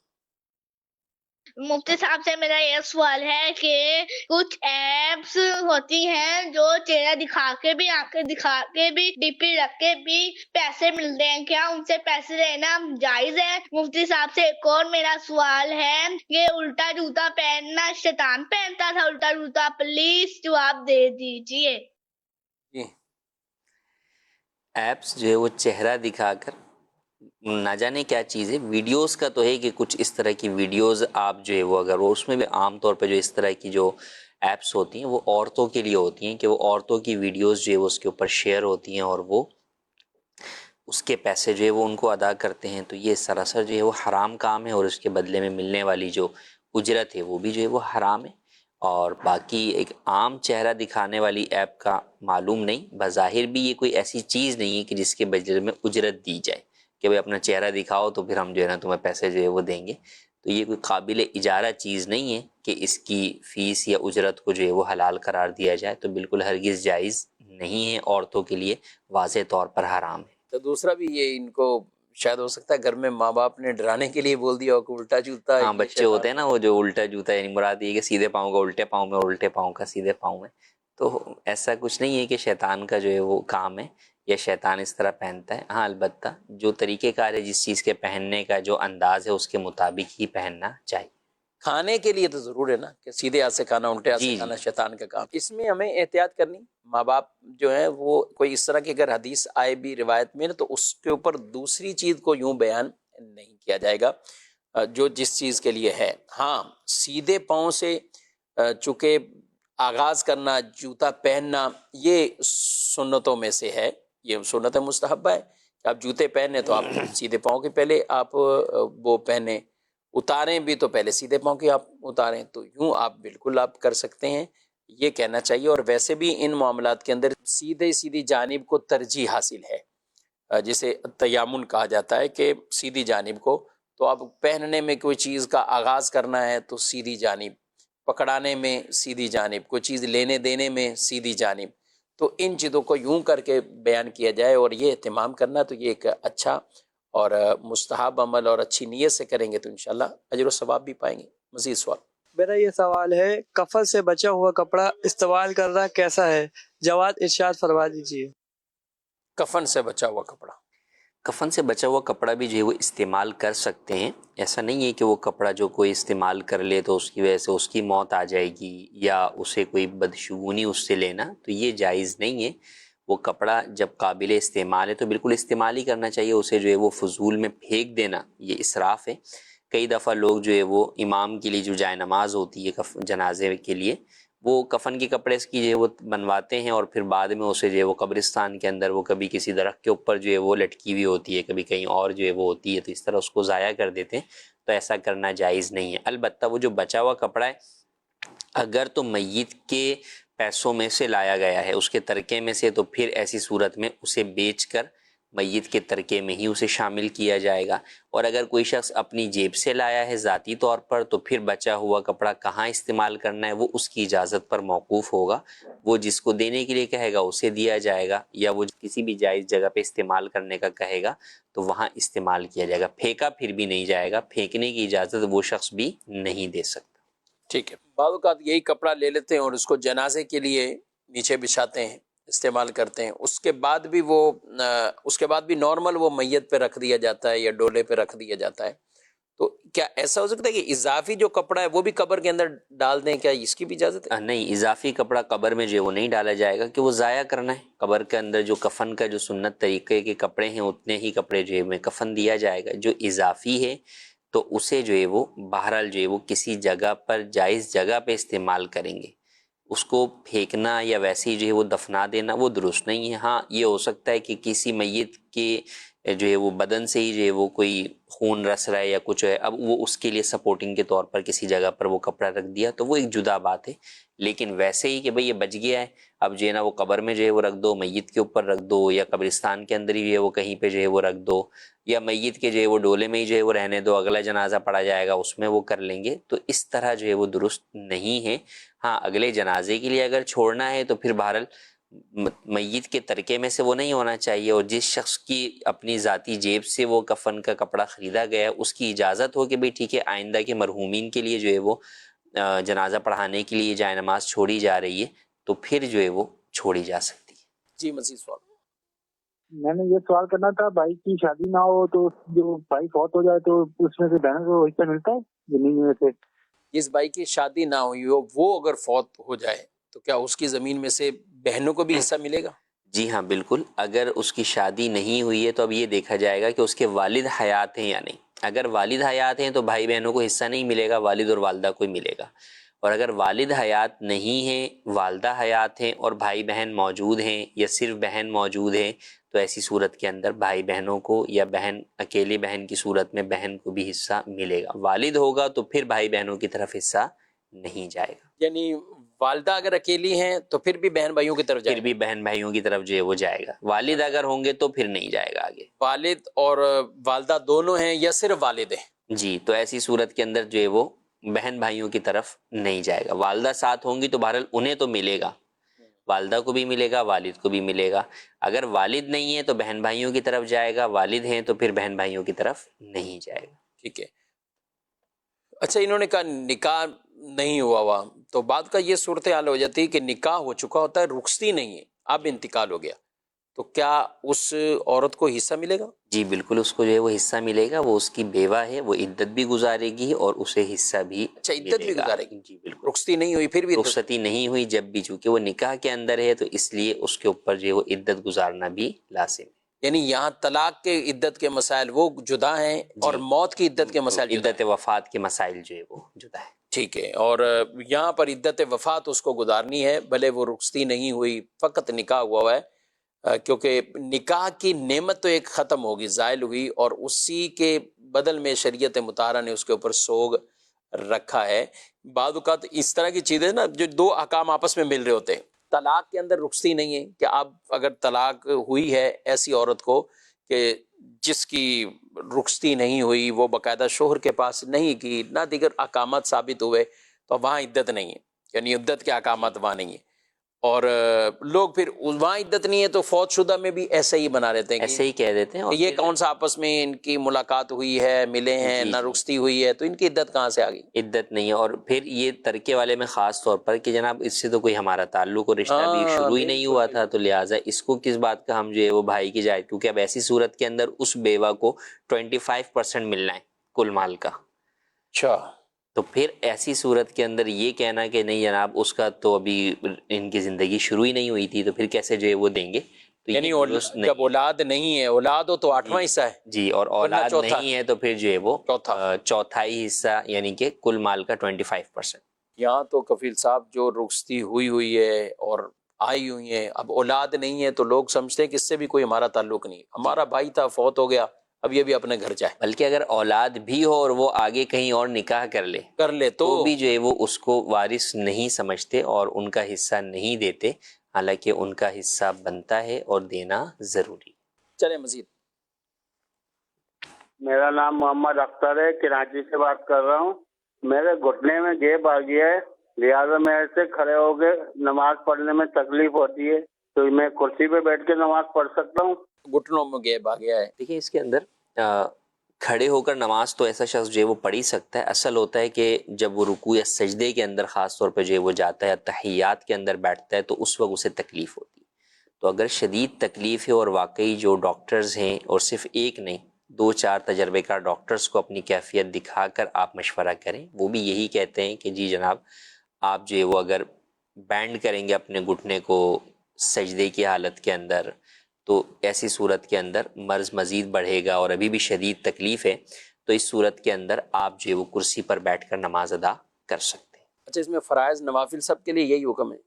مفتی صاحب سے میرا یہ سوال ہے کہ کچھ ایپس ہوتی ہیں جو چہرہ دکھا کے بھی، آنکھیں دکھا کے بھی، ڈی پی رکھ کے بھی پیسے ملتے ہیں، کیا ان سے پیسے لینا جائز ہے؟ مفتی صاحب سے ایک اور میرا سوال ہے کہ الٹا جوتا پہننا شیطان پہنتا تھا الٹا جوتا، پلیز جواب دے دیجیے. جی ایپس جو ہے وہ چہرہ دکھا کر نہ جانے کیا چیز ہے. ویڈیوز کا تو ہے کہ کچھ اس طرح کی ویڈیوز آپ جو ہے وہ اگر وہ اس میں بھی عام طور پہ جو اس طرح کی جو ایپس ہوتی ہیں وہ عورتوں کے لیے ہوتی ہیں کہ وہ عورتوں کی ویڈیوز جو ہے وہ اس کے اوپر شیئر ہوتی ہیں اور وہ اس کے پیسے جو ہے وہ ان کو ادا کرتے ہیں. تو یہ سراسر جو ہے وہ حرام کام ہے، اور اس کے بدلے میں ملنے والی جو اجرت ہے وہ بھی جو ہے وہ حرام ہے. اور باقی ایک عام چہرہ دکھانے والی ایپ کا معلوم نہیں، بظاہر بھی یہ کوئی ایسی چیز نہیں ہے کہ جس کے بدلے میں اجرت دی جائے کہ بھائی اپنا چہرہ دکھاؤ تو پھر ہم جو ہے نا تمہیں پیسے جو ہے وہ دیں گے. تو یہ کوئی قابل اجارہ چیز نہیں ہے کہ اس کی فیس یا اجرت کو جو ہے وہ حلال قرار دیا جائے. تو بالکل ہرگز جائز نہیں ہے، عورتوں کے لیے واضح طور پر حرام ہے. تو دوسرا بھی یہ ان کو شاید ہو سکتا ہے گھر میں ماں باپ نے ڈرانے کے لیے بول دیا ہو کہ الٹا جوتا ہاں یہ بچے ہوتے ہیں نا وہ جو الٹا جوتا، یعنی مراد یہ کہ سیدھے پاؤں کا الٹے پاؤں میں اور الٹے پاؤں کا سیدھے پاؤں میں. تو ایسا کچھ نہیں ہے کہ شیطان کا جو ہے وہ کام ہے یا شیطان اس طرح پہنتا ہے. ہاں البتہ جو طریقہ کار ہے جس چیز کے پہننے کا جو انداز ہے اس کے مطابق ہی پہننا چاہیے. کھانے کے لیے تو ضرور ہے نا کہ سیدھے ہاتھ سے کھانا الٹے ہاتھ سے جی کھانا شیطان کا کام. اس میں ہمیں احتیاط کرنی. ماں باپ جو ہے وہ کوئی اس طرح کی اگر حدیث آئے بھی روایت میں تو اس کے اوپر دوسری چیز کو یوں بیان نہیں کیا جائے گا جو جس چیز کے لیے ہے. ہاں سیدھے پاؤں سے چونکہ آغاز کرنا، جوتا پہننا یہ سنتوں میں سے ہے، یہ سنت مستحبہ ہے کہ آپ جوتے پہنے تو آپ سیدھے پاؤں کے پہلے آپ وہ پہنے، اتاریں بھی تو پہلے سیدھے پاؤں کی آپ اتاریں. تو یوں آپ بالکل آپ کر سکتے ہیں، یہ کہنا چاہیے. اور ویسے بھی ان معاملات کے اندر سیدھی جانب کو ترجیح حاصل ہے، جسے تیامن کہا جاتا ہے کہ سیدھی جانب کو. تو اب پہننے میں کوئی چیز کا آغاز کرنا ہے تو سیدھی جانب، پکڑانے میں سیدھی جانب، کوئی چیز لینے دینے میں سیدھی جانب. تو ان چیزوں کو یوں کر کے بیان کیا جائے اور یہ اہتمام کرنا، تو یہ ایک اچھا اور مستحب عمل، اور اچھی نیت سے کریں گے تو انشاءاللہ اجر و ثواب بھی پائیں گے. مزید سوال. میرا یہ سوال ہے کفن سے بچا ہوا کپڑا استعمال کرنا کیسا ہے؟ جواب ارشاد فرما دیجیے. کفن سے بچا ہوا کپڑا، کفن سے بچا ہوا کپڑا بھی جو ہے وہ استعمال کر سکتے ہیں. ایسا نہیں ہے کہ وہ کپڑا جو کوئی استعمال کر لے تو اس کی وجہ سے اس کی موت آ جائے گی یا اسے کوئی بدشگونی اس سے لینا، تو یہ جائز نہیں ہے. وہ کپڑا جب قابل استعمال ہے تو بالکل استعمال ہی کرنا چاہیے. اسے جو ہے وہ فضول میں پھینک دینا یہ اسراف ہے. کئی دفعہ لوگ جو ہے وہ امام کے لیے جو جائے نماز ہوتی ہے جنازے کے لیے، وہ کفن کے کپڑے کی جو ہے وہ بنواتے ہیں اور پھر بعد میں اسے جو ہے وہ قبرستان کے اندر وہ کبھی کسی درخت کے اوپر جو ہے وہ لٹکی ہوئی ہوتی ہے، کبھی کہیں اور جو ہے وہ ہوتی ہے، تو اس طرح اس کو ضائع کر دیتے ہیں. تو ایسا کرنا جائز نہیں ہے. البتہ وہ جو بچا ہوا کپڑا ہے اگر تو میت کے پیسوں میں سے لایا گیا ہے، اس کے ترکے میں سے، تو پھر ایسی صورت میں اسے بیچ کر میت کے ترکے میں ہی اسے شامل کیا جائے گا. اور اگر کوئی شخص اپنی جیب سے لایا ہے ذاتی طور پر تو پھر بچا ہوا کپڑا کہاں استعمال کرنا ہے وہ اس کی اجازت پر موقوف ہوگا. وہ جس کو دینے کے لیے کہے گا اسے دیا جائے گا، یا وہ کسی بھی جائز جگہ پہ استعمال کرنے کا کہے گا تو وہاں استعمال کیا جائے گا. پھینکا پھر بھی نہیں جائے گا، پھینکنے کی اجازت وہ شخص بھی نہیں دے سکتا. ٹھیک ہے. بعض اوقات یہی کپڑا لے لیتے ہیں اور اس کو جنازے کے لیے نیچے بچھاتے ہیں، استعمال کرتے ہیں، اس کے بعد بھی نارمل وہ میت پہ رکھ دیا جاتا ہے یا ڈولے پہ رکھ دیا جاتا ہے. تو کیا ایسا ہو سکتا ہے کہ اضافی جو کپڑا ہے وہ بھی قبر کے اندر ڈال دیں؟ کیا اس کی بھی اجازت ہے؟ نہیں، اضافی کپڑا قبر میں جو ہے وہ نہیں ڈالا جائے گا کہ وہ ضائع کرنا ہے. قبر کے اندر جو کفن کا جو سنت طریقے کے کپڑے ہیں اتنے ہی کپڑے جو ہے میں کفن دیا جائے گا. جو اضافی ہے تو اسے جو ہے وہ بہرحال جو ہے وہ کسی جگہ پر جائز جگہ پہ استعمال کریں گے. اس کو پھینکنا یا ویسے ہی جو ہے وہ دفنا دینا وہ درست نہیں ہے. ہاں یہ ہو سکتا ہے کہ کسی میت کے جو ہے وہ بدن سے ہی جو ہے وہ کوئی خون رس رہا ہے یا کچھ ہے، اب وہ اس کے لیے سپورٹنگ کے طور پر کسی جگہ پر وہ کپڑا رکھ دیا تو وہ ایک جدا بات ہے. لیکن ویسے ہی کہ بھئی یہ بچ گیا ہے، اب جو ہے نا وہ قبر میں جو ہے وہ رکھ دو، میت کے اوپر رکھ دو، یا قبرستان کے اندر ہی جو ہے وہ کہیں پہ جو ہے وہ رکھ دو، یا میت کے جو ہے وہ ڈولے میں ہی جو ہے وہ رہنے دو، اگلا جنازہ پڑا جائے گا اس میں وہ کر لیں گے، تو اس طرح جو ہے وہ درست نہیں ہے. ہاں اگلے جنازے کے لیے اگر چھوڑنا ہے تو پھر بہرحال میت کے ترکے میں سے وہ نہیں ہونا چاہیے، اور جس شخص کی اپنی ذاتی جیب سے وہ کفن کا کپڑا خریدا گیا ہے اس کی اجازت ہو کہ بھئی ٹھیک ہے آئندہ کے مرحومین کے لیے جو ہے وہ جنازہ پڑھانے کے لیے جائے نماز چھوڑی جا رہی ہے تو پھر جو ہے وہ چھوڑی جا سکتی ہے. جی مزید سوال. میں نے یہ سوال کرنا تھا، بھائی کی شادی نہ ہو تو جو بھائی فوت ہو جائے تو اس میں سے بہن کو حصہ ملتا ہے زمین میں سے؟ جس بھائی کی شادی نہ ہوئی ہو وہ اگر فوت ہو جائے تو کیا اس کی زمین میں سے بہنوں کو بھی حصہ ملے گا؟ جی ہاں بالکل. اگر اس کی شادی نہیں ہوئی ہے تو اب یہ دیکھا جائے گا کہ اس کے والد حیات ہیں یا نہیں. اگر والد حیات ہیں تو بھائی بہنوں کو حصہ نہیں ملے گا، والد اور والدہ کو ہی ملے گا. اور اگر والد حیات نہیں ہیں، والدہ حیات ہیں اور بھائی بہن موجود ہیں یا صرف بہن موجود ہیں تو ایسی صورت کے اندر بھائی بہنوں کو یا بہن اکیلی بہن کی صورت میں بہن کو بھی حصہ ملے گا. والد ہوگا تو پھر بھائی بہنوں کی طرف حصہ نہیں جائے گا. یعنی والدہ اگر اکیلی ہیں تو پھر بھی بہن بھائیوں کی طرف جائے پھر بھی بہن بھائیوں کی طرف جو ہے وہ جائے گا. والد اگر ہوں گے تو پھر نہیں جائے گا آگے. والد اور والدہ دونوں ہیں یا صرف والد ہیں؟ جی تو ایسی صورت کے اندر جو ہے وہ بہن بھائیوں کی طرف نہیں جائے گا. والدہ ساتھ ہوں گی تو بہرحال انہیں تو ملے گا، والدہ کو بھی ملے گا، والد کو بھی ملے گا. اگر والد نہیں ہے تو بہن بھائیوں کی طرف جائے گا، والد ہیں تو پھر بہن بھائیوں کی طرف نہیں جائے گا. ٹھیک ہے. اچھا انہوں نے کہا نکاح نہیں ہوا تو بعد کا یہ صورتحال ہو جاتی ہے کہ نکاح ہو چکا ہوتا ہے، رخصتی نہیں ہے، اب انتقال ہو گیا، تو کیا اس عورت کو حصہ ملے گا؟ جی بالکل اس کو جو ہے وہ حصہ ملے گا. وہ اس کی بیوہ ہے، وہ عدت بھی گزارے گی اور اسے حصہ بھی اچھا عدت بھی گزارے گی. جی بالکل. رخصتی نہیں ہوئی پھر بھی رخصتی نہیں ہوئی جب بھی، چونکہ وہ نکاح کے اندر ہے تو اس لیے اس کے اوپر جو ہے وہ عدت گزارنا بھی لازم ہے. یعنی یہاں طلاق کے عدت کے مسائل وہ جدا ہیں اور موت کی عدت کے مسائل جدا عدت وفات کے مسائل جو ہے وہ جدا ہے. ٹھیک ہے. اور یہاں پر عدت وفات اس کو گزارنی ہے بھلے وہ رخصتی نہیں ہوئی، فقط نکاح ہوا ہے، کیونکہ نکاح کی نعمت تو ایک ختم ہوگی، زائل ہوئی، اور اسی کے بدل میں شریعت مطہرہ نے اس کے اوپر سوگ رکھا ہے. بعض اوقات اس طرح کی چیزیں نا جو دو احکام آپس میں مل رہے ہوتے ہیں. طلاق کے اندر رخصتی نہیں ہے کہ اب اگر طلاق ہوئی ہے ایسی عورت کو کہ جس کی رخصتی نہیں ہوئی، وہ باقاعدہ شوہر کے پاس نہیں کی، نہ دیگر احکامات ثابت ہوئے، تو وہاں عدت نہیں ہے، یعنی عدت کے احکامات وہاں نہیں ہیں. اور لوگ پھر وہاں عدت نہیں ہے تو فوت شدہ میں بھی ایسے ہی بنا رہتے ہیں، ایسے ہی کہہ دیتے ہیں. اور یہ کون سا آپس میں ان کی ملاقات ہوئی ہے، ملے ہیں، نہ رخصتی ہوئی ہے، تو ان کی عدت کہاں سے آ گئی؟ عدت نہیں ہے. اور پھر یہ ترکے والے میں خاص طور پر کہ جناب اس سے تو کوئی ہمارا تعلق اور رشتہ بھی شروع ہی نہیں ہوا تھا، تو لہٰذا اس کو کس بات کا ہم جو ہے وہ بھائی کی جائے، کیونکہ اب ایسی صورت کے اندر اس بیوہ کو 25% ملنا ہے کل مال کا. اچھا تو پھر ایسی صورت کے اندر یہ کہنا کہ نہیں جناب اس کا تو ابھی ان کی زندگی شروع ہی نہیں ہوئی تھی تو پھر کیسے جو ہے وہ دیں گے. تو یعنی جب اولاد نہیں ہے، اولاد ہو تو 8واں حصہ ہے. جی اور اولاد نہیں ہے تو پھر جو ہے وہ چوتھائی حصہ یعنی کہ کل مال کا 25%. یہاں تو کفیل صاحب جو رخصتی ہوئی ہے اور آئی ہوئی ہیں، اب اولاد نہیں ہے تو لوگ سمجھتے ہیں کہ اس سے بھی کوئی ہمارا تعلق نہیں، ہمارا بھائی تھا فوت ہو گیا اب یہ بھی اپنے گھر جائے. بلکہ اگر اولاد بھی ہو اور وہ آگے کہیں اور نکاح کر لے تو بھی جو ہے وہ اس کو وارث نہیں سمجھتے اور ان کا حصہ نہیں دیتے، حالانکہ ان کا حصہ بنتا ہے اور دینا ضروری. چلیں مزید. میرا نام محمد اختر ہے، کراچی سے بات کر رہا ہوں. میرے گھٹنے میں گیپ آ گیا ہے، لہٰذا میرے سے کھڑے ہو کے نماز پڑھنے میں تکلیف ہوتی ہے، تو میں کرسی پہ بیٹھ کے نماز پڑھ سکتا ہوں؟ گھٹنوں میں گیپ آ گیا ہے. دیکھیے اس کے اندر کھڑے ہو کر نماز تو ایسا شخص جو ہے وہ پڑھ ہی سکتا ہے. اصل ہوتا ہے کہ جب وہ رکوع یا سجدے کے اندر خاص طور پہ جو ہے وہ جاتا ہے، تحیات کے اندر بیٹھتا ہے، تو اس وقت اسے تکلیف ہوتی ہے. تو اگر شدید تکلیف ہے اور واقعی جو ڈاکٹرز ہیں اور صرف ایک نہیں 2-4 تجربے کار ڈاکٹرز کو اپنی کیفیت دکھا کر آپ مشورہ کریں. وہ بھی یہی کہتے ہیں کہ جی جناب آپ جو ہے وہ اگر بینڈ کریں گے اپنے گھٹنے کو سجدے کی حالت کے اندر تو ایسی صورت کے اندر مرض مزید بڑھے گا اور ابھی بھی شدید تکلیف ہے، تو اس صورت کے اندر آپ جو ہے وہ کرسی پر بیٹھ کر نماز ادا کر سکتے ہیں. اچھا، اس میں فرائض نوافل سب کے لیے یہی حکم ہے؟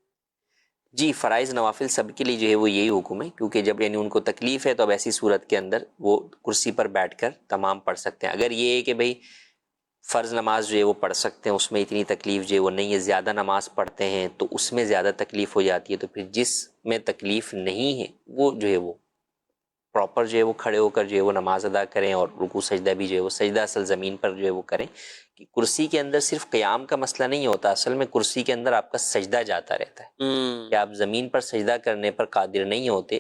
جی، فرائض نوافل سب کے لیے جو ہے وہ یہی حکم ہے، کیونکہ جب یعنی ان کو تکلیف ہے تو اب ایسی صورت کے اندر وہ کرسی پر بیٹھ کر تمام پڑھ سکتے ہیں. اگر یہ ہے کہ بھئی فرض نماز جو ہے وہ پڑھ سکتے ہیں، اس میں اتنی تکلیف جو ہے وہ نہیں ہے، زیادہ نماز پڑھتے ہیں تو اس میں زیادہ تکلیف ہو جاتی ہے، تو پھر جس میں تکلیف نہیں ہے وہ جو ہے وہ پراپر جو ہے وہ کھڑے ہو کر جو ہے وہ نماز ادا کریں، اور رکوع سجدہ بھی جو ہے وہ سجدہ اصل زمین پر جو ہے وہ کریں. کہ کرسی کے اندر صرف قیام کا مسئلہ نہیں ہوتا، اصل میں کرسی کے اندر آپ کا سجدہ جاتا رہتا ہے کہ آپ زمین پر سجدہ کرنے پر قادر نہیں ہوتے.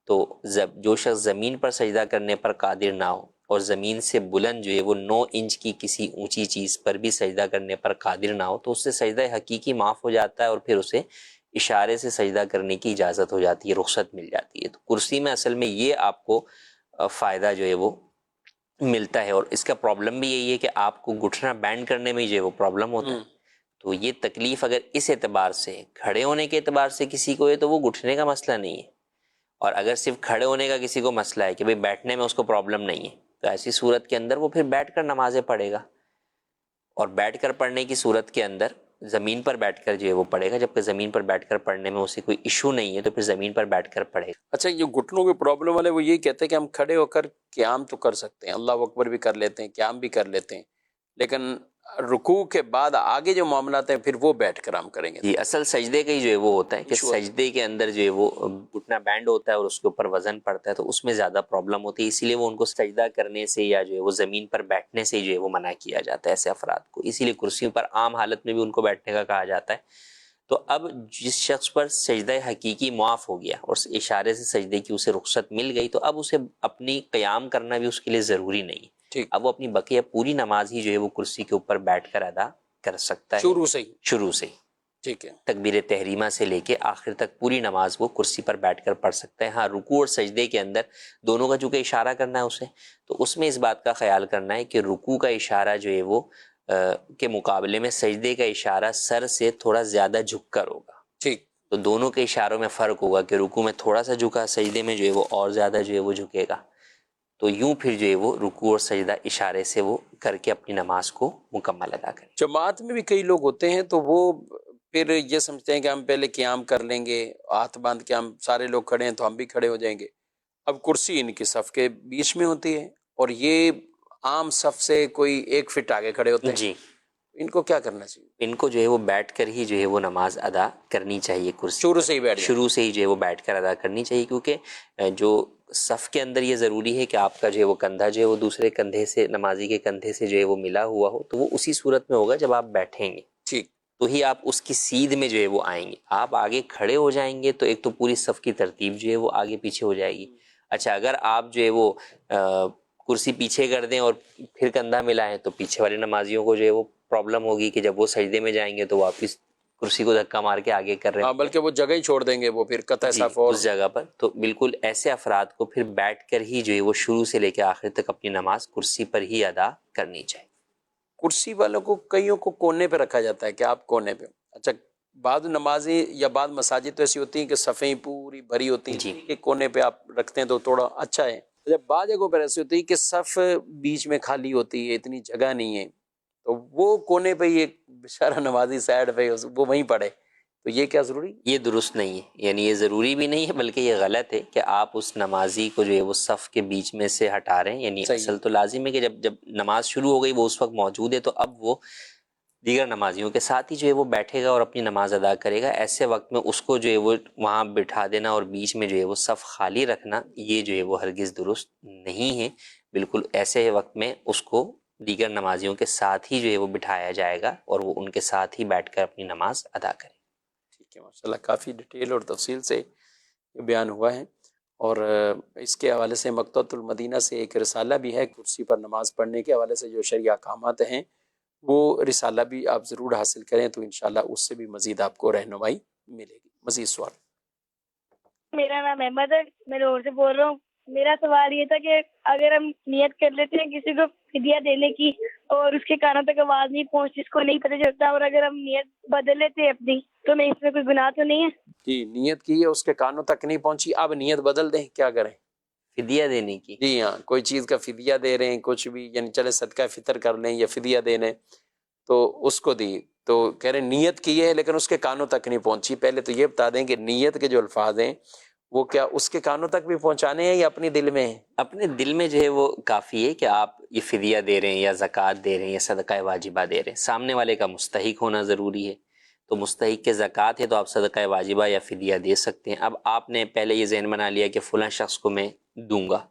تو جو شخص زمین پر سجدہ کرنے پر قادر نہ ہو اور زمین سے بلند جو ہے وہ 9 انچ کی کسی اونچی چیز پر بھی سجدہ کرنے پر قادر نہ ہو تو اس سے سجدہ حقیقی معاف ہو جاتا ہے، اور پھر اسے اشارے سے سجدہ کرنے کی اجازت ہو جاتی ہے، رخصت مل جاتی ہے. تو کرسی میں اصل میں یہ آپ کو فائدہ جو ہے وہ ملتا ہے. اور اس کا پرابلم بھی یہی ہے کہ آپ کو گھٹنا بینڈ کرنے میں جو ہے وہ پرابلم ہوتا ہے. تو یہ تکلیف اگر اس اعتبار سے کھڑے ہونے کے اعتبار سے کسی کو ہے تو وہ گھٹنے کا مسئلہ نہیں ہے، اور اگر صرف کھڑے ہونے کا کسی کو مسئلہ ہے کہ بھئی بیٹھنے میں اس کو پرابلم نہیں ہے تو ایسی صورت کے اندر وہ پھر بیٹھ کر نمازیں پڑھے گا. اور بیٹھ کر پڑھنے کی صورت کے اندر زمین پر بیٹھ کر جو ہے وہ پڑھے گا، جبکہ زمین پر بیٹھ کر پڑھنے میں اسے کوئی ایشو نہیں ہے تو پھر زمین پر بیٹھ کر پڑھے گا. اچھا، یہ گھٹنوں کی پرابلم والے وہ یہی کہتے ہیں کہ ہم کھڑے ہو کر قیام تو کر سکتے ہیں، اللہ اکبر بھی کر لیتے ہیں، قیام بھی کر لیتے ہیں، لیکن رکوع کے بعد آگے جو معاملات ہیں پھر وہ بیٹھ کر ہم کریں گے. جی، اصل سجدے کا ہی جو ہے وہ ہوتا ہے کہ سجدے کے اندر جو ہے وہ گھٹنا بینڈ ہوتا ہے اور اس کے اوپر وزن پڑتا ہے، تو اس میں زیادہ پرابلم ہوتی ہے. اسی لیے وہ ان کو سجدہ کرنے سے یا جو ہے وہ زمین پر بیٹھنے سے جو ہے وہ منع کیا جاتا ہے ایسے افراد کو. اسی لیے کرسیوں پر عام حالت میں بھی ان کو بیٹھنے کا کہا جاتا ہے. تو اب جس شخص پر سجدہ حقیقی معاف ہو گیا اور اشارے سے سجدے کی اسے رخصت مل گئی تو اب اسے اپنی قیام کرنا بھی اس کے لیے ضروری نہیں ہے. اب وہ اپنی بقیہ پوری نماز ہی جو ہے وہ کرسی کے اوپر بیٹھ کر ادا کر سکتا ہے، شروع سے ہی. ٹھیک ہے، تکبیر تحریمہ سے لے کے آخر تک پوری نماز وہ کرسی پر بیٹھ کر پڑھ سکتا ہے. ہاں، رکوع اور سجدے کے اندر دونوں کا چونکہ اشارہ کرنا ہے اسے، تو اس میں اس بات کا خیال کرنا ہے کہ رکوع کا اشارہ جو ہے وہ کے مقابلے میں سجدے کا اشارہ سر سے تھوڑا زیادہ جھک کر ہوگا. ٹھیک، تو دونوں کے اشاروں میں فرق ہوگا کہ رکوع میں تھوڑا سا جھکا، سجدے میں جو ہے وہ اور زیادہ جو ہے وہ جھکے گا. تو یوں پھر جو ہے وہ رکوع اور سجدہ اشارے سے وہ کر کے اپنی نماز کو مکمل ادا کریں. جماعت میں بھی کئی لوگ ہوتے ہیں تو وہ پھر یہ سمجھتے ہیں کہ ہم پہلے قیام کر لیں گے، ہاتھ باندھ کے ہم سارے لوگ کھڑے ہیں تو ہم بھی کھڑے ہو جائیں گے. اب کرسی ان کی صف کے بیچ میں ہوتی ہے اور یہ عام صف سے کوئی 1 فٹ آگے کھڑے ہوتے ہیں. جی، ان کو کیا کرنا چاہیے؟ ان کو جو ہے وہ بیٹھ کر ہی جو ہے وہ نماز ادا کرنی چاہیے. کرسی شروع سے ہی بیٹھ جائیں. شروع سے ہی جو ہے وہ بیٹھ کر ادا کرنی چاہیے، کیونکہ جو صف کے اندر یہ ضروری ہے کہ آپ کا جو ہے وہ کندھا جو ہے وہ دوسرے کندھے سے، نمازی کے کندھے سے جو ہے وہ ملا ہوا ہو. تو وہ اسی صورت میں ہوگا جب آپ بیٹھیں گے، ٹھیک، تو ہی آپ اس کی سیدھ میں جو ہے وہ آئیں گے. آپ آگے کھڑے ہو جائیں گے تو ایک تو پوری صف کی ترتیب جو ہے وہ آگے پیچھے ہو جائے گی. اچھا، اگر آپ جو ہے وہ کرسی پیچھے کر دیں اور پھر کندھا ملائیں تو پیچھے والے نمازیوں کو جو ہے وہ پرابلم ہوگی کہ جب وہ سجدے میں جائیں گے تو واپس کرسی کو دھکا مار کے آگے کر رہے ہیں، بلکہ وہ جگہ ہی چھوڑ دیں گے وہ پھر قطع صف اور اس جگہ پر. تو بالکل ایسے افراد کو پھر بیٹھ کر ہی جو ہے وہ شروع سے لے کے آخر تک اپنی نماز کرسی پر ہی ادا کرنی چاہیے. کرسی والوں کو کئیوں کو کونے پہ رکھا جاتا ہے کہ آپ کونے پہ. اچھا، بعض نمازیں یا بعض مساجد تو ایسی ہوتی ہیں کہ صفیں پوری بھری ہوتی ہیں کہ کونے پہ آپ رکھتے ہیں تو تھوڑا اچھا ہے. جب بعض جگہوں پر ایسی ہوتی ہے کہ صف بیچ میں خالی ہوتی ہے، اتنی جگہ نہیں ہے، تو وہ کونے پہ ہی ایک بیچارہ نمازی سائڈ پہ وہ وہیں پڑھے، تو یہ کیا ضروری؟ یہ درست نہیں ہے، یعنی یہ ضروری بھی نہیں ہے بلکہ یہ غلط ہے کہ آپ اس نمازی کو جو ہے وہ صف کے بیچ میں سے ہٹا رہے ہیں. یعنی اصل تو لازم ہے کہ جب نماز شروع ہو گئی وہ اس وقت موجود ہے تو اب وہ دیگر نمازیوں کے ساتھ ہی جو ہے وہ بیٹھے گا اور اپنی نماز ادا کرے گا. ایسے وقت میں اس کو جو ہے وہ وہاں بٹھا دینا اور بیچ میں جو ہے وہ صف خالی رکھنا یہ جو ہے وہ ہرگز درست نہیں ہے. بالکل ایسے وقت میں اس کو دیگر نمازیوں کے ساتھ ہی جو ہے وہ بٹھایا جائے گا اور وہ ان کے ساتھ ہی بیٹھ کر اپنی نماز ادا کرے. ٹھیک ہے، ماشاء اللہ کافی ڈیٹیل اور تفصیل سے یہ بیان ہوا ہے. اور اس کے حوالے سے مکتبۃ المدینہ سے ایک رسالہ بھی ہے کرسی پر نماز پڑھنے کے حوالے سے جو شرعی احکامات ہیں، وہ رسالہ بھی آپ ضرور حاصل کریں تو انشاءاللہ اس سے بھی مزید آپ کو رہنمائی ملے گی. مزید سوال؟ میرا نام احمد ہے، میں لاہور سے بول رہا ہوں. میرا سوال یہ تھا کہ اگر ہم نیت کر لیتے ہیں کسی کو فدیہ دینے کی اور اس کے کانوں تک آواز نہیں پہنچتی، اس کو نہیں پتہ چلتا، اور اگر ہم نیت بدل لیتے ہیں اپنی، تو میں اس میں کوئی گناہ تو نہیں ہے؟ جی نیت کی ہے، اس کے کانوں تک نہیں پہنچی، اب نیت بدل دیں، کیا کریں؟ فدیہ دینے کی؟ جی ہاں، کوئی چیز کا فدیہ دے رہے ہیں، کچھ بھی، یعنی چلے صدقہ فطر کر لیں یا فدیہ دے لیں، تو اس کو دی تو کہہ رہے ہیں نیت کی ہے لیکن اس کے کانوں تک نہیں پہنچی۔ پہلے تو یہ بتا دیں کہ نیت کے جو الفاظ ہیں وہ کیا اس کے کانوں تک بھی پہنچانے ہیں یا اپنی دل میں ہیں؟ اپنے دل میں جو ہے وہ کافی ہے کہ آپ یہ فدیہ دے رہے ہیں یا زکوٰۃ دے رہے ہیں یا صدقہ واجبہ دے رہے ہیں، سامنے والے کا مستحق ہونا ضروری ہے۔ تو مستحق کے زکوٰۃ ہے تو آپ صدقہ واجبہ یا فدیہ دے سکتے ہیں۔ اب آپ نے پہلے یہ ذہن بنا لیا کہ فلاں شخص کو میں دوں گا،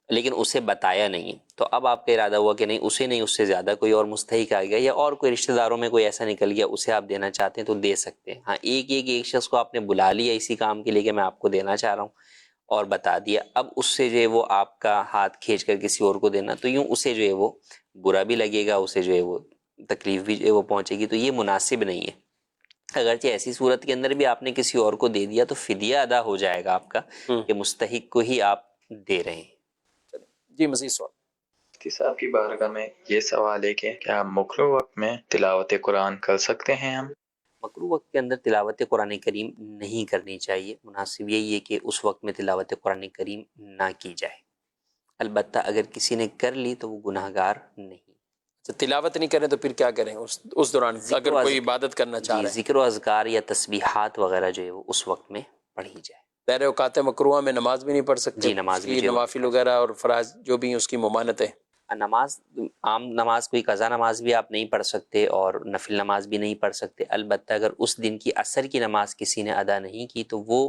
لیکن اسے بتایا نہیں، تو اب آپ کا ارادہ ہوا کہ نہیں اسے نہیں، اس سے زیادہ کوئی اور مستحق آ گیا یا اور کوئی رشتہ داروں میں کوئی ایسا نکل گیا اسے آپ دینا چاہتے ہیں تو دے سکتے ہیں۔ ہاں ایک شخص کو آپ نے بلا لیا اسی کام کے لیے کہ میں آپ کو دینا چاہ رہا ہوں اور بتا دیا، اب اس سے جو ہے وہ آپ کا ہاتھ کھینچ کر کسی اور کو دینا تو یوں اسے جو ہے وہ برا بھی لگے گا، اسے جو ہے وہ تکلیف بھی جو ہے وہ پہنچے گی، تو یہ مناسب نہیں ہے۔ اگرچہ ایسی صورت کے اندر بھی آپ نے کسی اور کو دے دیا تو فدیہ ادا ہو جائے گا آپ کا کہ مستحق کو ہی آپ دے رہے ہیں۔ جی مزید سوال؟ مفتی صاحب کی بارگاہ میں یہ سوال ہے کہ کیا مکروہ وقت میں تلاوت قرآن کر سکتے ہیں ہم؟ مکروہ وقت کے اندر تلاوت قرآن کریم نہیں کرنی چاہیے، مناسب یہی ہے کہ اس وقت میں تلاوت قرآن کریم نہ کی جائے، البتہ اگر کسی نے کر لی تو وہ گناہ گار نہیں۔ تلاوت نہیں کریں تو پھر کیا کریں اس دوران اگر کوئی عبادت کرنا چاہ رہے ہیں؟ ذکر و اذکار یا تسبیحات وغیرہ جو ہے وہ اس وقت میں پڑھی جائے۔ بہر اوقات مکروہ میں نماز بھی نہیں پڑھ سکتے؟ جی نماز بھی نوافل وغیرہ اور فرائض جو بھی اس کی ممانت ہے۔ نماز عام نماز کوئی قضا نماز بھی آپ نہیں پڑھ سکتے اور نفل نماز بھی نہیں پڑھ سکتے، البتہ اگر اس دن کی عصر کی نماز کسی نے ادا نہیں کی تو وہ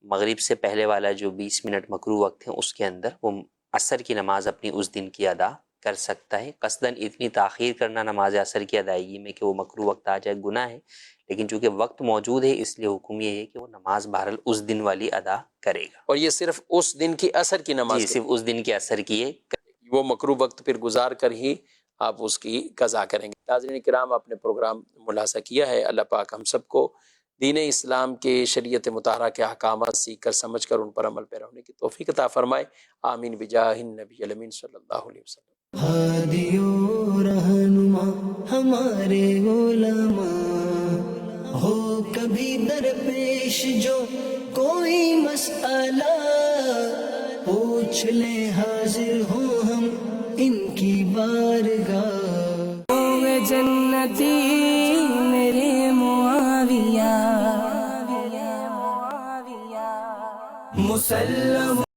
مغرب سے پہلے والا جو 20 منٹ مکروہ وقت ہے اس کے اندر وہ عصر کی نماز اپنی اس دن کی ادا کر سکتا ہے۔ قصداً اتنی تاخیر کرنا نماز عصر کی ادائیگی میں کہ وہ مکروہ وقت آ جائے گناہ ہے، لیکن چونکہ وقت موجود ہے اس لیے حکم یہ ہے کہ وہ نماز بہرحال اس دن والی ادا کرے گا۔ اور یہ صرف اس دن کی عصر کی نماز؟ جی صرف اس دن کی عصر کی ہے، وہ مکروہ وقت پھر گزار کر ہی آپ اس کی قضا کریں گے۔ ناظرین کرام، آپ نے پروگرام ملاحظہ کیا ہے، اللہ پاک ہم سب کو دین اسلام کے شریعت مطہرہ کے احکامات سیکھ کر سمجھ کر ان پر عمل پیرا ہونے کی توفیق عطا فرمائے، آمین بجاہ النبی الامین صلی اللہ علیہ وسلم۔ ہادی و رہنما ہمارے علماء، ہو کبھی درپیش جو کوئی مسئلہ، پوچھ لیں حاضر ہوں ہم ان کی بارگاہ۔ ہوئے جنتی میرے معاویہ مسلم